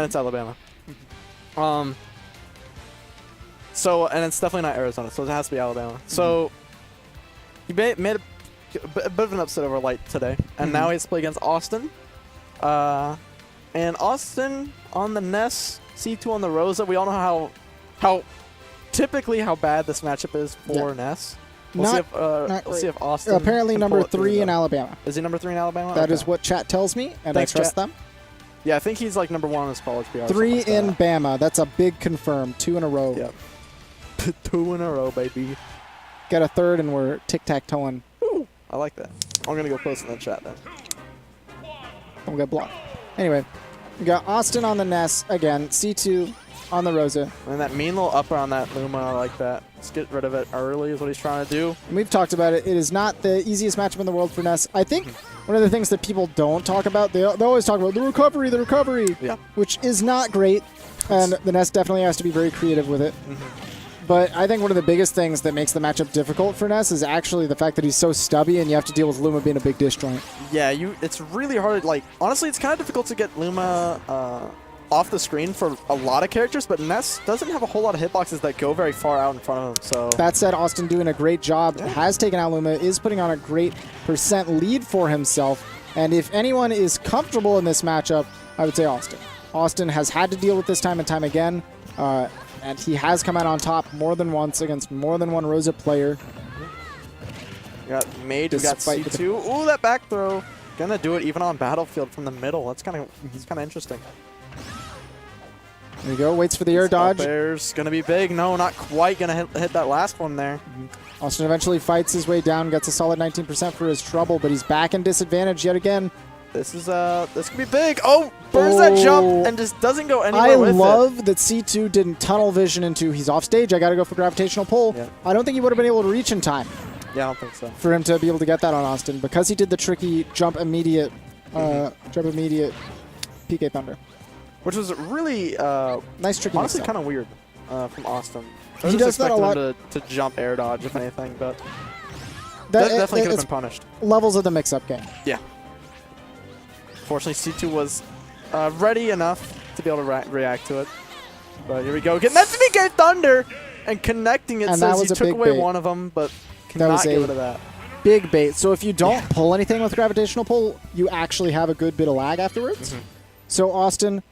It's Alabama. So, and it's definitely not Arizona, so it has to be Alabama. So, he made a bit of an upset over Light today, and now he has to play against Awestin. And Awestin on the Ness, C2 on the Rosa. We all know how typically how bad this matchup is for Ness. We'll see if Awestin apparently number 3 in Alabama. Is he number 3 in Alabama? That is what chat tells me, and Thanks, I trust chat. them. Yeah, I think he's like number 1 on his college PR. 3 in Bama. That's a big confirm. 2 in a row. Yep. 2 in a row, baby. Get a third, and we're tic-tac-toeing. Ooh, I like that. I'm going to go post in the chat then. Don't get blocked. Anyway, we got Awestin on the Ness again. C2 on the Rosa. And that mean little upper on that Luma, I like that. Let's get rid of it early is what he's trying to do. And we've talked about it. It is not the easiest matchup in the world for Ness. I think one of the things that people don't talk about, they always talk about the recovery, Yeah. which is not great. And the Ness definitely has to be very creative with it. But I think one of the biggest things that makes the matchup difficult for Ness is actually the fact that he's so stubby and you have to deal with Luma being a big disjoint. Yeah, it's really hard. Like, honestly, it's kind of difficult to get Luma off the screen for a lot of characters, but Ness doesn't have a whole lot of hitboxes that go very far out in front of him. So that said, Awestin doing a great job, has taken out Luma, is putting on a great % lead for himself. And if anyone is comfortable in this matchup, I would say Awestin. Awestin has had to deal with this time and time again, and he has come out on top more than once against more than one Rosa player. We got Mage, we got C2. Ooh, that back throw. Gonna do it even on Battlefield from the middle. That's kind of interesting. There you go. Waits for the air dodge. There's gonna be big. No, not quite gonna hit that last one there. Awestin eventually fights his way down, gets a solid 19% for his trouble, but he's back in disadvantage yet again. This could be big. Oh, burns that jump and just doesn't go anywhere with it. I love that C2 didn't tunnel vision into he's off stage. I got to go for gravitational pull. Yeah. I don't think he would have been able to reach in time. Yeah, I don't think so. For him to be able to get that on Awestin because he did the tricky jump immediate PK Thunder. Which was really nice tricky. Honestly, kind of weird from Awestin. He does that a lot. Him to jump air dodge, if anything, but that definitely could have been punished. Levels of the mix-up game. Yeah. Fortunately, C2 was ready enough to be able to react to it. But here we go. Getting that PK Thunder and connecting it. And says he took away bait. one of them, but cannot get rid of that. Big bait. So if you don't pull anything with gravitational pull, you actually have a good bit of lag afterwards. So Awestin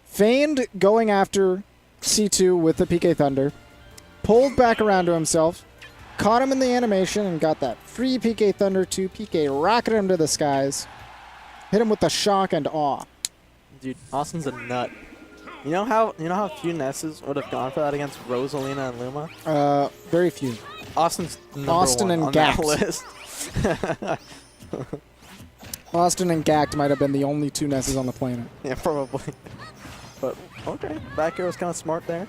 feigned going after C2 with the PK Thunder, pulled back around to himself, caught him in the animation, and got that free PK Thunder to PK, rocketed him to the skies. Hit him with the shock and awe. Dude, Austin's a nut. You know how few Nesses would have gone for that against Rosalina and Luma? Very few. Austin's number Austin one and on Gax. that list. Austin and Gact might have been the only 2 Nesses on the planet. Yeah, probably. But okay, back air was kind of smart there.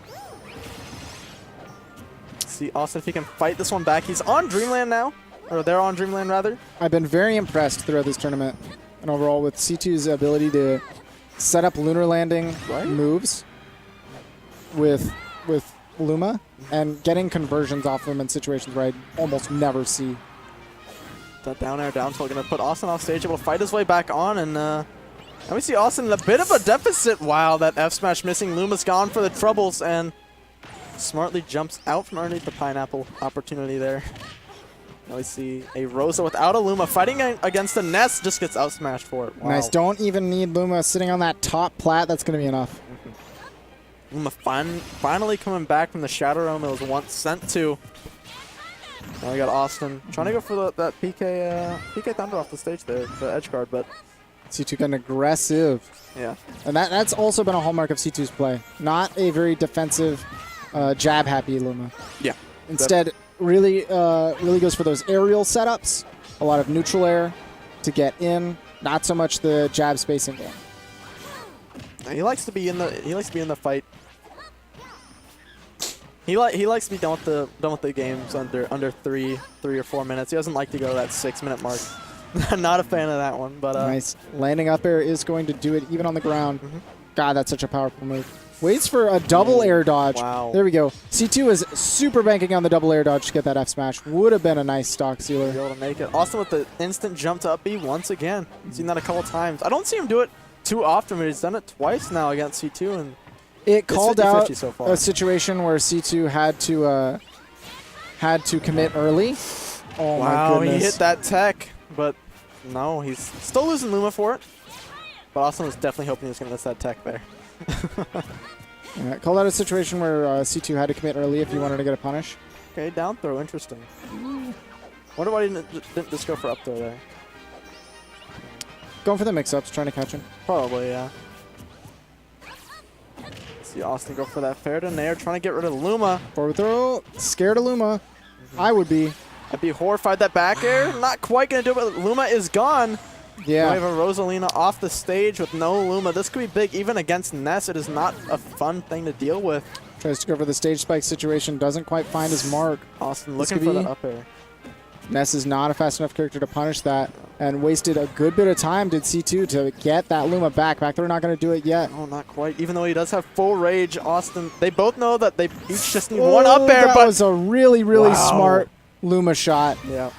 Let's see Austin if he can fight this one back. He's on Dreamland now, or they're on Dreamland rather. I've been very impressed throughout this tournament and overall with C2's ability to set up lunar landing moves with Luma and getting conversions off him in situations where I almost never see. That down air down tilt going to put Awestin off stage, able to fight his way back on, and we see Awestin in a bit of a deficit. Wow, that F smash missing. Luma's gone for the troubles and smartly jumps out from underneath the pineapple opportunity there. Now we see a Rosa without a Luma fighting against the Ness, just gets out smashed for it. Wow. Nice. Don't even need Luma sitting on that top plat. That's going to be enough. Luma finally coming back from the Shadow Realm it was once sent to. Now we got Awestin trying to go for that PK Thunder off the stage there, the edge guard, but C2 getting aggressive. Yeah. And that's also been a hallmark of C2's play. Not a very defensive, jab-happy Luma. Yeah. Instead, really goes for those aerial setups. A lot of neutral air to get in. Not so much the jab spacing game. He likes to be in the fight. He likes to be done with the games under 3 or 4 minutes. He doesn't like to go to that 6-minute mark. Not a fan of that one, but nice. Landing up air is going to do it even on the ground. God, that's such a powerful move. Waits for a double air dodge. Wow. There we go. C2 is super banking on the double air dodge to get that F smash. Would have been a nice stock sealer. Be able to make it. Austin with the instant jump to up B once again. Seen that a couple times. I don't see him do it too often, but he's done it twice now against C2, and It called out so far. a situation where C2 had to commit early. Oh wow, my goodness. he hit that tech, but no, he's still losing Luma for it. But Awestin was definitely hoping he was going to miss that tech there. Yeah, called out a situation where C2 had to commit early if he wanted to get a punish. Okay, down throw, interesting. Wonder why he didn't just go for up throw there. Going for the mix-ups, trying to catch him. Probably, yeah. See Awestin go for that fair to nair, trying to get rid of Luma. Forward throw, scared of Luma. I would be. I'd be horrified. That back air, not quite going to do it, but Luma is gone. Yeah. We have a Rosalina off the stage with no Luma. This could be big even against Ness. It is not a fun thing to deal with. Tries to go for the stage spike situation, doesn't quite find his mark. Awestin looking for the up air. Ness is not a fast enough character to punish that, and wasted a good bit of time, did C2, to get that Luma back. Back throw not going to do it yet. Oh, not quite. Even though he does have full rage, Awestin, they both know that they each just need one up air. That but was a really, really smart Luma shot. Yeah.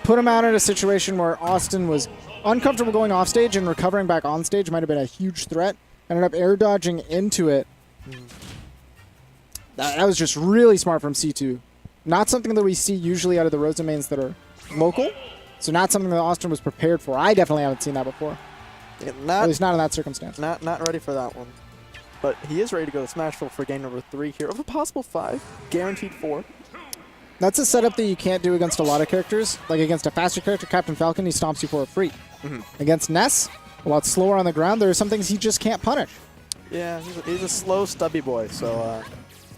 Put him out in a situation where Awestin was uncomfortable going off stage, and recovering back on stage might have been a huge threat. Ended up air dodging into it. That was just really smart from C2. Not something that we see usually out of the Rosa mains that are local. So not something that Awestin was prepared for. I definitely haven't seen that before. At least not in that circumstance. Not ready for that one. But he is ready to go to Smashville for game number 3 here of a possible 5. Guaranteed 4. That's a setup that you can't do against a lot of characters. Like against a faster character, Captain Falcon, he stomps you for a free. Against Ness, a lot slower on the ground, there are some things he just can't punish. Yeah, he's a slow, stubby boy, so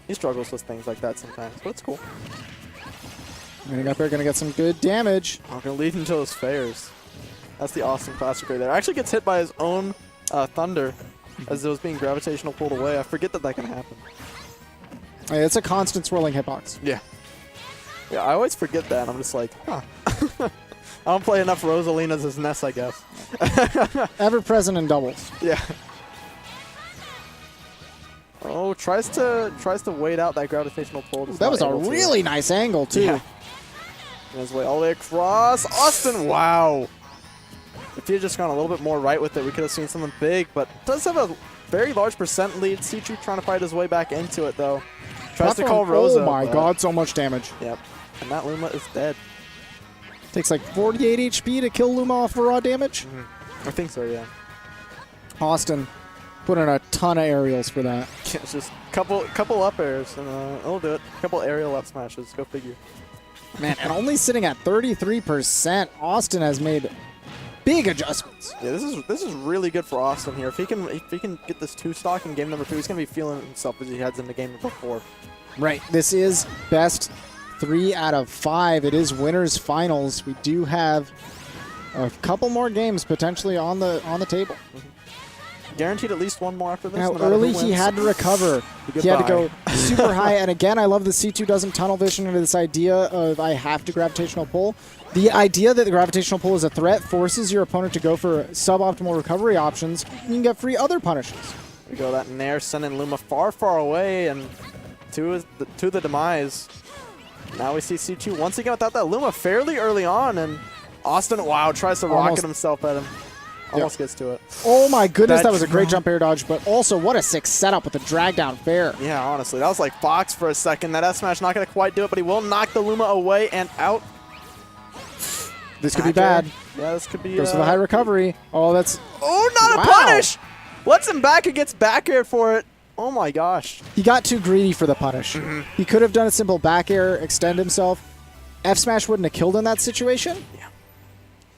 he struggles with things like that sometimes, but it's cool. Running up there, going to get some good damage. I'm going to lead into those fairs. That's the Awestin classic right there. Actually gets hit by his own Thunder as it was being gravitational pulled away. I forget that can happen. Hey, it's a constant swirling hitbox. Yeah. Yeah, I always forget that. I'm just like, huh. I don't play enough Rosalinas as Ness, I guess. Ever present in doubles. Yeah. Oh, tries to wait out that gravitational pull. That was a really nice angle, too. Yeah. And his way all the way across. Awestin, wow. If he had just gone a little bit more right with it, we could have seen something big, but does have a very large percent lead. C2 trying to fight his way back into it, though. Tries to call Rosa. Oh my god, so much damage. Yep. And that Luma is dead. Takes like 48 HP to kill Luma off for raw damage. I think so, yeah. Awestin put in a ton of aerials for that. It's just couple up airs, and it'll do it. Couple aerial up smashes. Go figure. Man, and only sitting at 33%, Awestin has made big adjustments. Yeah, this is really good for Awestin here. If he can get this 2 stock in game number 2, he's gonna be feeling himself as he heads into game number 4. Right. This is best 3 out of 5. It is winners finals. We do have a couple more games potentially on the table. Guaranteed at least one more after this. Now, no early he had to recover. He had to go super high. And again, I love the C2 doesn't tunnel vision into this idea of I have to gravitational pull. The idea that the gravitational pull is a threat forces your opponent to go for suboptimal recovery options. You can get free other punishes. We go that Nair sending Luma far, far away, and to the demise. Now we see C2 once again without that Luma fairly early on, and Awestin, wow, tries to rocket himself at him. Almost gets to it. Oh my goodness, that was a great jump air dodge, but also what a sick setup with the drag down fair. Yeah, honestly, that was like Fox for a second. That S smash not going to quite do it, but he will knock the Luma away and out. This could be bad. Yeah, this could be. Goes for the high recovery. Oh, that's. Oh, not a punish! Lets him back and gets back air for it. Oh my gosh. He got too greedy for the punish. He could have done a simple back air, extend himself. F smash wouldn't have killed in that situation. Yeah.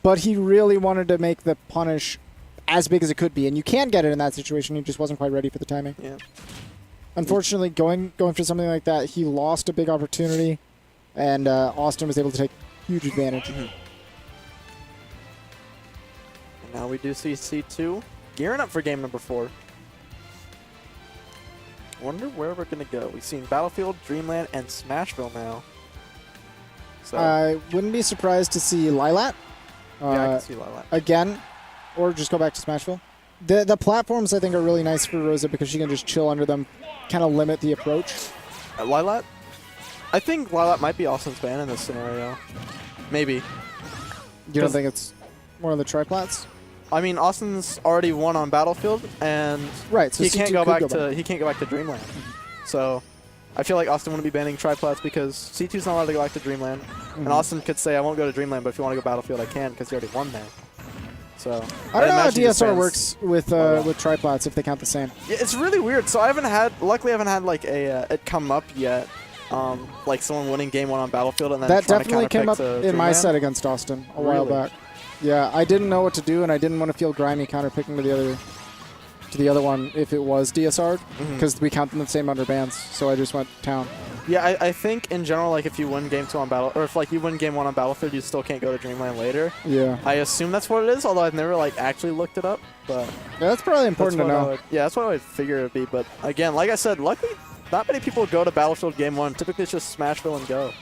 But he really wanted to make the punish as big as it could be, and you can get it in that situation. He just wasn't quite ready for the timing. Yeah. Unfortunately, going for something like that, he lost a big opportunity, and Awestin was able to take huge advantage. And now we do see C2 gearing up for game number 4. Wonder where we're going to go. We've seen Battlefield, Dreamland, and Smashville now. So I wouldn't be surprised to see Lilat. Yeah, I can see Lilat. Again, or just go back to Smashville. The platforms, I think, are really nice for Rosa because she can just chill under them, kind of limit the approach. Lilat? I think Lilat might be Austin's ban in this scenario. Maybe. You don't think it's one of the triplats? I mean, Austin's already won on Battlefield, and Right, so he C2 can't go could back to he can't go back to Dreamland. So I feel like Austin wouldn't be banning triplats because C2's not allowed to go back to Dreamland, and Austin could say, I won't go to Dreamland, but if you want to go Battlefield, I can because he already won there. So I don't know how imagine he just DSR bans- works with triplats if they count the same. Yeah, it's really weird. So luckily I haven't had like it come up yet. Like someone winning game 1 on Battlefield and then That trying definitely to came up counterpick to in my Dreamland. set against Austin a while Really? back. Yeah, I didn't know what to do, and I didn't want to feel grimy counterpicking to the other one if it was DSR'd, because we count them the same under bans. So I just went town. Yeah, I think in general, like if you win game 2 on Battle, or if like you win game 1 on Battlefield, you still can't go to Dreamland later. Yeah, I assume that's what it is, although I've never like actually looked it up. But yeah, that's probably important to know. Yeah, that's what I would figure it would be. But again, like I said, luckily not many people go to Battlefield game 1. Typically, it's just Smashville and go.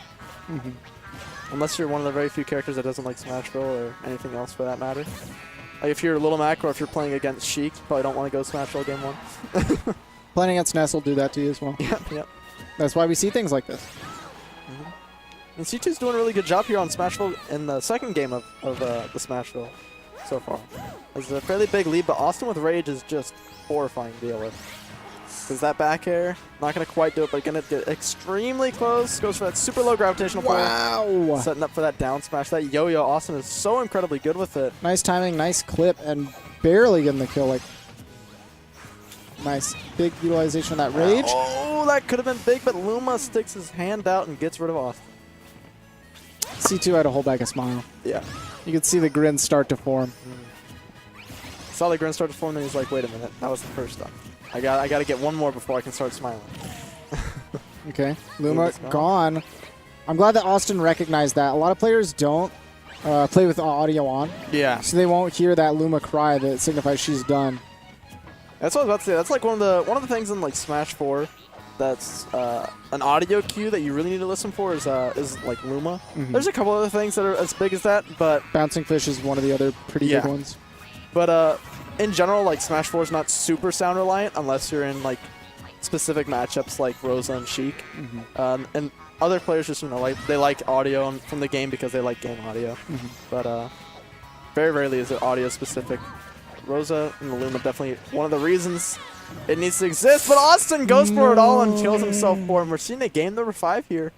Unless you're one of the very few characters that doesn't like Smashville or anything else for that matter. Like if you're Little Mac or if you're playing against Sheik, you probably don't want to go Smashville game 1. Playing against Ness will do that to you as well. Yep. That's why we see things like this. And C2's doing a really good job here on Smashville in the second game of the Smashville so far. It's a fairly big lead, but Austin with Rage is just horrifying to deal with. Because that back air, not going to quite do it, but going to get extremely close. Goes for that super low gravitational pull. Wow! Setting up for that down smash. That yo-yo, Austin is so incredibly good with it. Nice timing, nice clip, and barely getting the kill. Like, nice big utilization of that Rage. Oh, that could have been big, but Luma sticks his hand out and gets rid of Austin. C2 had to hold back a smile. Yeah. You could see the grin start to form. Saw the grin start to form, then he's like, wait a minute, that was the first step. I got to get one more before I can start smiling. Okay, Luma Luma's gone. I'm glad that Austin recognized that. A lot of players don't play with audio on, Yeah. so they won't hear that Luma cry that signifies she's done. That's what I was about to say. That's like one of the things in like Smash 4 that's an audio cue that you really need to listen for is like Luma. There's a couple other things that are as big as that, but Bouncing Fish is one of the other pretty big ones. But in general, like Smash 4 is not super sound reliant unless you're in like specific matchups like Rosa and Sheik. And other players just they like audio from the game because they like game audio. But very rarely is it audio specific. Rosa and the Luma definitely one of the reasons it needs to exist. But Austin goes for it all and kills himself for it. We're seeing a game number 5 here.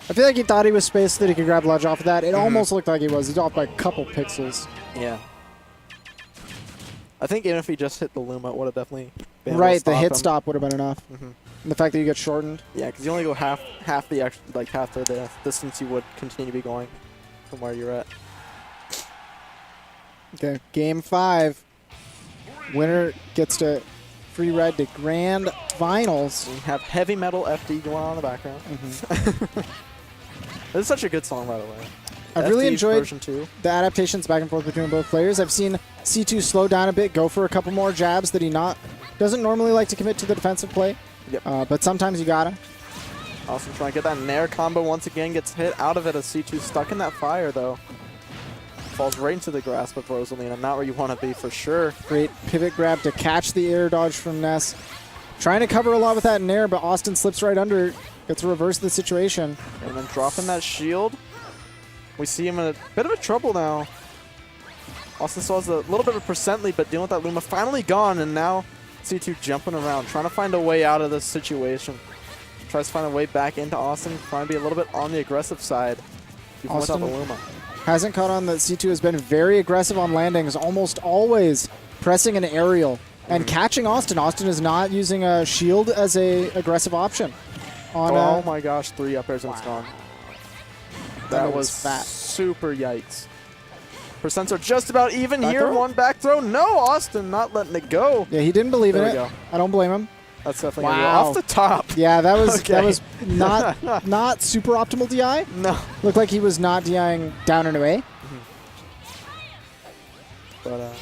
I feel like he thought he was spaced so that he could grab ledge off of that. It almost looked like he was. He's off by a couple pixels. Yeah. I think even if he just hit the Luma, it would have definitely been able to Right, the stop hit him. stop would have been enough. And the fact that you get shortened. Yeah, because you only go half the distance you would continue to be going from where you're at. Okay, game 5. Winner gets to free ride to grand finals. We have heavy metal FD going on in the background. This is such a good song, by the way. I've really FD enjoyed version 2. the adaptations back and forth between both players. I've seen C2 slow down a bit, go for a couple more jabs that he doesn't normally like to commit to the defensive play. Yep. But sometimes you gotta. Austin trying to get that Nair combo once again, gets hit out of it as C2 stuck in that fire though. Falls right into the grasp of Rosalina, not where you want to be for sure. Great pivot grab to catch the air dodge from Ness. Trying to cover a lot with that Nair, but Austin slips right under. Gets to reverse the situation. And then dropping that shield. We see him in a bit of a trouble now. Austin still has a little bit of a percent lead, but dealing with that Luma finally gone, and now C2 jumping around, trying to find a way out of this situation. Tries to find a way back into Austin, trying to be a little bit on the aggressive side. Even without the Luma. Hasn't caught on that C2 has been very aggressive on landings, almost always pressing an aerial and catching Austin. Austin is not using a shield as a aggressive option. Oh my gosh, 3 up airs and it's gone. That was fat. Super yikes. Percents are just about even Back here. throw? One back throw. No, Austin not letting it go. Yeah, he didn't believe There in we it. go. I don't blame him. That's definitely gonna Wow. go off the top. Yeah, that was Okay. that was not super optimal DI. No. Looked like he was not DIing down and away. But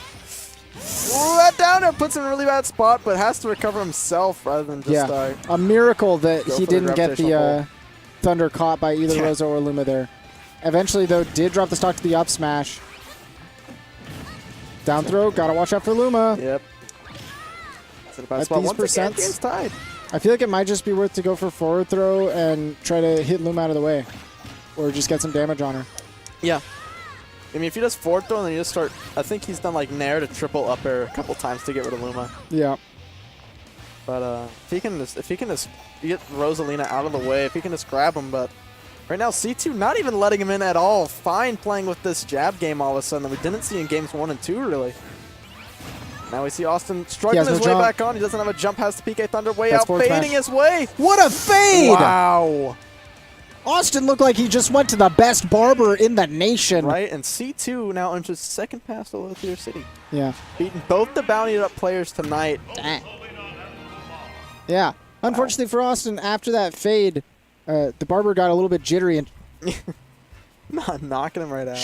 that downer puts him in a really bad spot, but has to recover himself rather than just A miracle that go he for the didn't get the gravitational Thunder caught by either Yeah. Rosa or Luma there. Eventually, though, did drop the stock to the up smash. Down throw, gotta watch out for Luma. Yep. It's in a bad At spot. these Once again, percents- game's tied. I feel like it might just be worth to go for forward throw and try to hit Luma out of the way. Or just get some damage on her. Yeah. I mean, if he does forward throw, then you just start. I think he's done like nair to triple up air a couple times to get rid of Luma. Yeah. But if he can just get Rosalina out of the way, if he can just grab him, but right now C2 not even letting him in at all. Fine playing with this jab game all of a sudden that we didn't see in games 1 and 2 really. Now we see Awestin struggling his way back on. He doesn't have a jump, has the PK Thunder way out, fading his way. What a fade! Wow. Austin looked like he just went to the best barber in the nation. Right, and C2 now enters second pass to Low Tier City. Yeah. Beating both the bounty up players tonight. Dang. Yeah. Unfortunately for Austin, after that fade, the barber got a little bit jittery and Not knocking him right out.